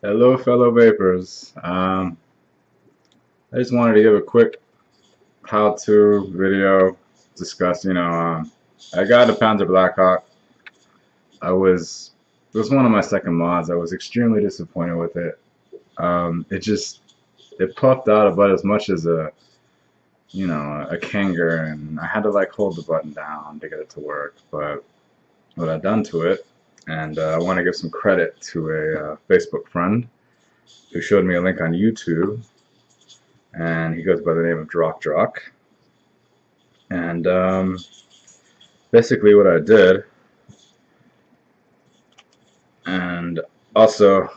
Hello, fellow vapors. I just wanted to give a quick how-to video discuss. I got a Panzer Blackhawk. It was one of my second mods. I was extremely disappointed with it. It puffed out about as much as a Kanger, and I had to like hold the button down to get it to work. But what I've done to it, and I want to give some credit to a Facebook friend who showed me a link on YouTube, and he goes by the name of Drock. And basically what I did, and also,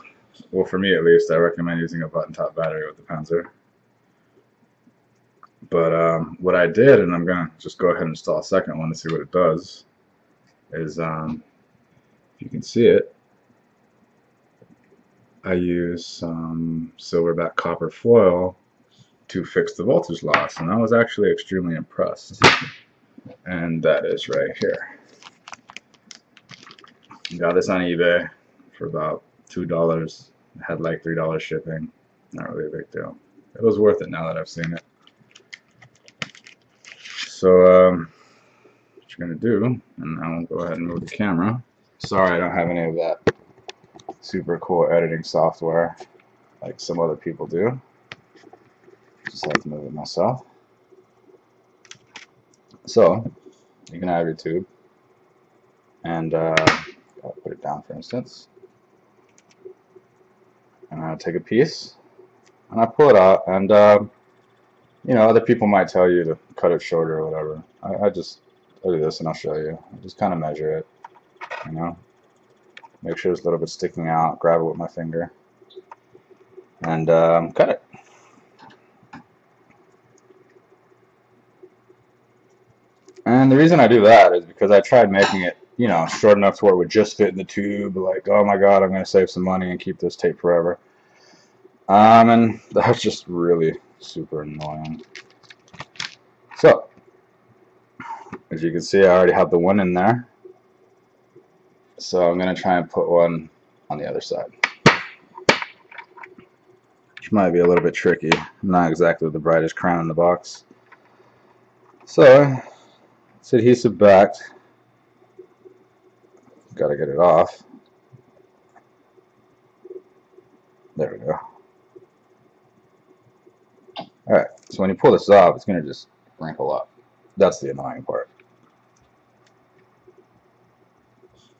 well, for me at least, I recommend using a button top battery with the Panzer. But what I did, and I'm gonna just go ahead and install a second one to see what it does, is if you can see it, I use some silverback copper foil to fix the voltage loss, and I was actually extremely impressed. And that is right here. Got this on eBay for about $2. It had like $3 shipping. Not really a big deal. It was worth it now that I've seen it. So what you're gonna do, and I'll go ahead and move the camera. Sorry, I don't have any of that super cool editing software like some other people do. Just have to move it myself. So you can have your tube, and I'll put it down for instance, and I'll take a piece and I pull it out, and other people might tell you to cut it shorter or whatever. I'll do this and I'll show you. I just kind of measure it, make sure it's a little bit sticking out, grab it with my finger, and cut it. And the reason I do that is because I tried making it, short enough to where it would just fit in the tube. Like, oh my God, I'm going to save some money and keep this tape forever. And that's just really super annoying. So, as you can see, I already have the one in there. So I'm going to try and put one on the other side, which might be a little bit tricky. Not exactly the brightest crown in the box. So, it's adhesive backed. Got to get it off. There we go. Alright, so when you pull this off, it's going to just wrinkle up. That's the annoying part.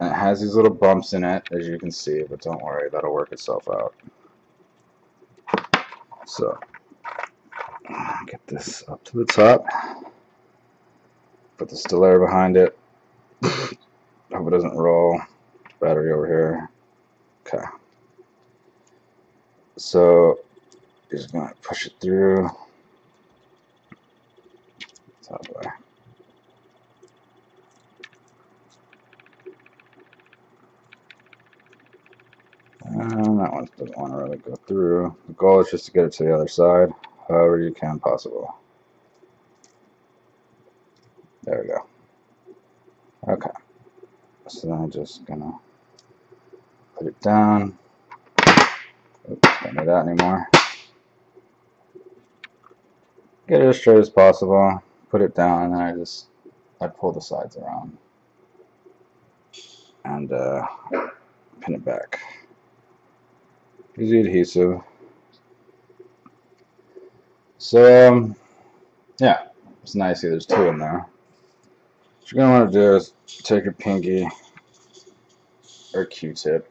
And it has these little bumps in it, as you can see, but don't worry, that'll work itself out. So, get this up to the top. Put the still air behind it. Hope it doesn't roll. Battery over here. Okay. So, just going to push it through. Top way. And that one doesn't want to really go through. The goal is just to get it to the other side, however you can possible. There we go. Okay. So then I'm just gonna put it down. Oops, don't need that anymore. Get it as straight as possible. Put it down, and then I pull the sides around and pin it back. Use the adhesive. So yeah, it's nice. See, there's two in there. What you're gonna want to do is take your pinky or Q-tip.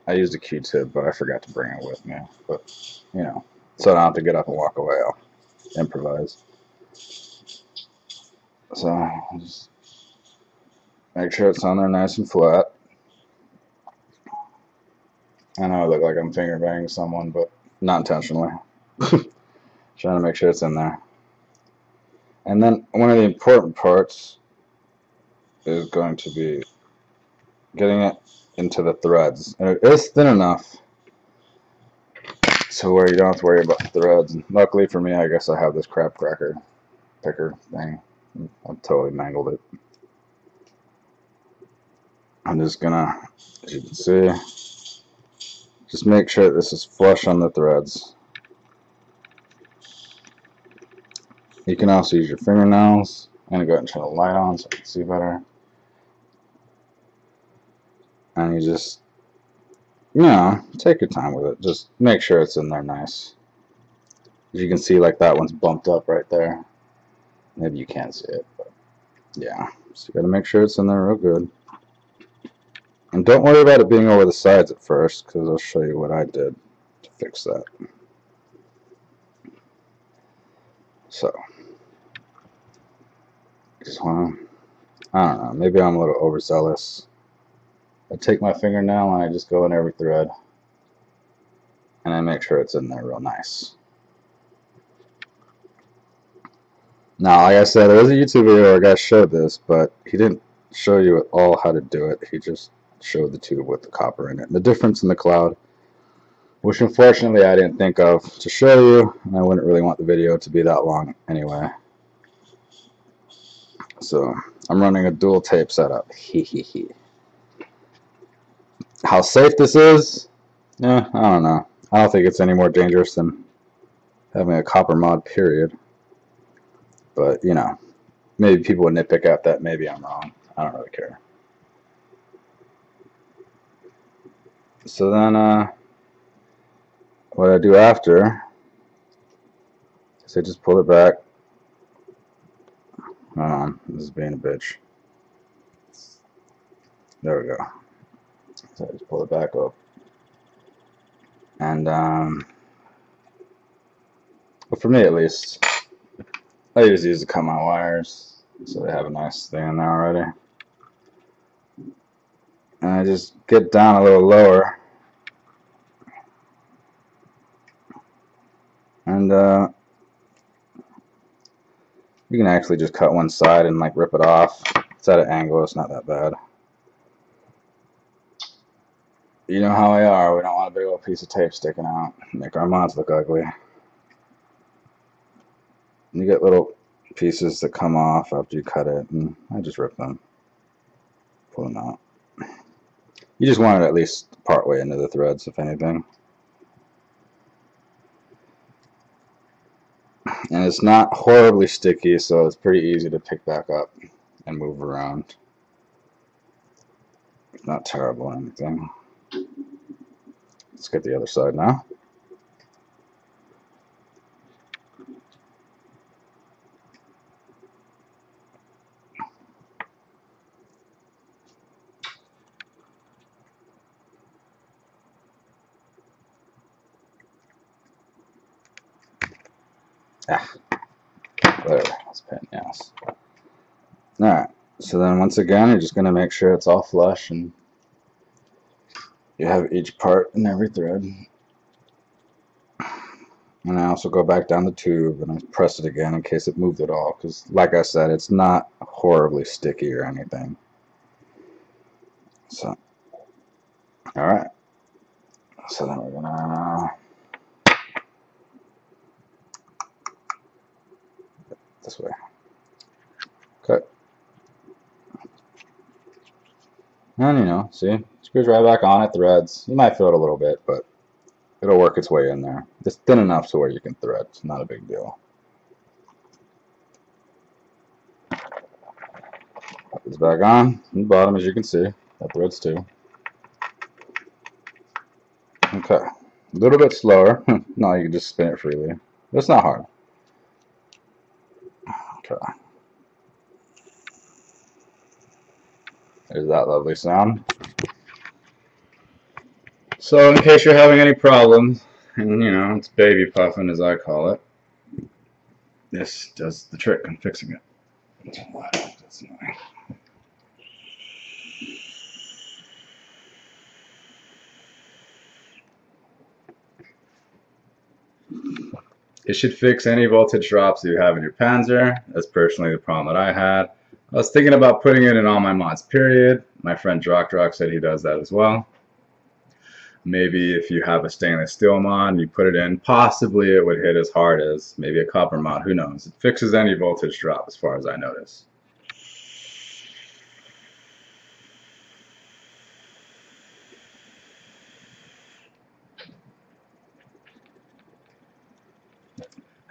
I used a Q-tip, but I forgot to bring it with me. But so I don't have to get up and walk away. I'll improvise. So just make sure it's on there nice and flat. I know I look like I'm finger banging someone, but not intentionally. Trying to make sure it's in there. And then one of the important parts is going to be getting it into the threads. And it is thin enough to where you don't have to worry about the threads. And luckily for me, I guess I have this crap cracker picker thing. I've totally mangled it. I'm just gonna, as you can see, Just make sure that this is flush on the threads. You can also use your fingernails. I'm going to go ahead and turn the light on so I can see better. And you just, you know, take your time with it. Just make sure it's in there nice. As you can see, like that one's bumped up right there. Maybe you can't see it, but yeah. So you got to make sure it's in there real good. And don't worry about it being over the sides at first, because I'll show you what I did to fix that. So, just want to, I don't know, maybe I'm a little overzealous. I take my fingernail and I just go in every thread. And I make sure it's in there real nice. Now, like I said, there was a YouTube video where a guy showed this, but he didn't show you at all how to do it. He just showed the tube with the copper in it. And the difference in the cloud, which unfortunately I didn't think of to show you, and I wouldn't really want the video to be that long anyway. So, I'm running a dual tape setup. Hee. How safe this is? Yeah, I don't know. I don't think it's any more dangerous than having a copper mod, period. But, you know, maybe people would nitpick at that. Maybe I'm wrong. I don't really care. So then, what I do after is I just pull it back. This is being a bitch. There we go. So I just pull it back up. And, well, for me at least, I usually use to cut my wires so they have a nice thing in there already. And I just get down a little lower. And you can actually just cut one side and like rip it off. It's at an angle, it's not that bad. You know how we are, we don't want a big old piece of tape sticking out. Make our mods look ugly. You get little pieces that come off after you cut it, and I just rip them. Pull them out. You just want it at least part way into the threads, if anything. And it's not horribly sticky, so it's pretty easy to pick back up and move around. It's not terrible or anything. Let's get the other side now. There, that's a pain in the ass. Alright, so then once again, you're just going to make sure it's all flush and you have each part in every thread. And I also go back down the tube and I press it again in case it moved at all, because like I said, it's not horribly sticky or anything. So, alright. So then we're gonna this way. Cut. And you know, see, screws right back on, it threads. You might feel it a little bit, but it'll work its way in there. It's thin enough to where you can thread. It's not a big deal. It's back on the bottom, as you can see. That threads too. Okay. A little bit slower. No, you can just spin it freely. It's not hard. Okay. There's that lovely sound. So in case you're having any problems, and you know, it's baby puffing as I call it, this does the trick in fixing it. That's annoying. It should fix any voltage drops you have in your Panzer. That's personally the problem that I had. I was thinking about putting it in all my mods, period. My friend Drock said he does that as well. Maybe if you have a stainless steel mod and you put it in, possibly it would hit as hard as maybe a copper mod. Who knows? It fixes any voltage drop as far as I notice.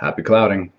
Happy clouding.